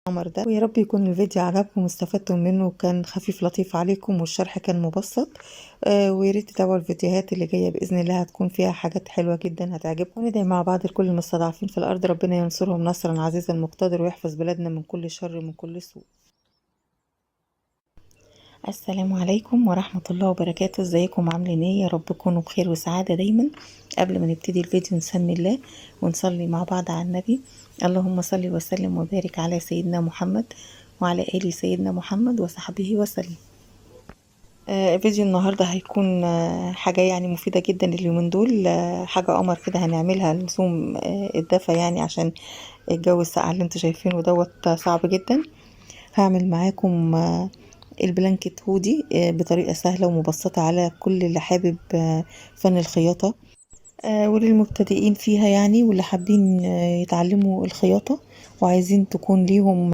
القمر ده. ويا رب يكون الفيديو عجبكم واستفدتم منه وكان خفيف لطيف عليكم والشرح كان مبسط. وياريت تتابعوا الفيديوهات اللي جايه باذن الله، هتكون فيها حاجات حلوه جدا هتعجبكم. وندعي مع بعض لكل المستضعفين في الارض، ربنا ينصرهم نصرا عزيزا مقتدر ويحفظ بلادنا من كل شر ومن كل سوء. السلام عليكم ورحمة الله وبركاته. ازيكم عاملين ايه؟ يا رب تكونوا بخير وسعادة دايما. قبل ما نبتدي الفيديو نسمي الله ونصلي مع بعض على النبي. اللهم صل وسلم وبارك على سيدنا محمد وعلى آل سيدنا محمد وصحبه وسلم. فيديو النهاردة هيكون حاجة يعني مفيدة جدا اليومين دول. حاجة قمر كده هنعملها لزوم الدفا، يعني عشان الجو الساقع اللي انتوا شايفينه دوت صعب جدا. هعمل معاكم البلانكت هودي بطريقة سهلة ومبسطة على كل اللي حابب فن الخياطة، وللمبتدئين فيها يعني، واللي حابين يتعلموا الخياطة وعايزين تكون ليهم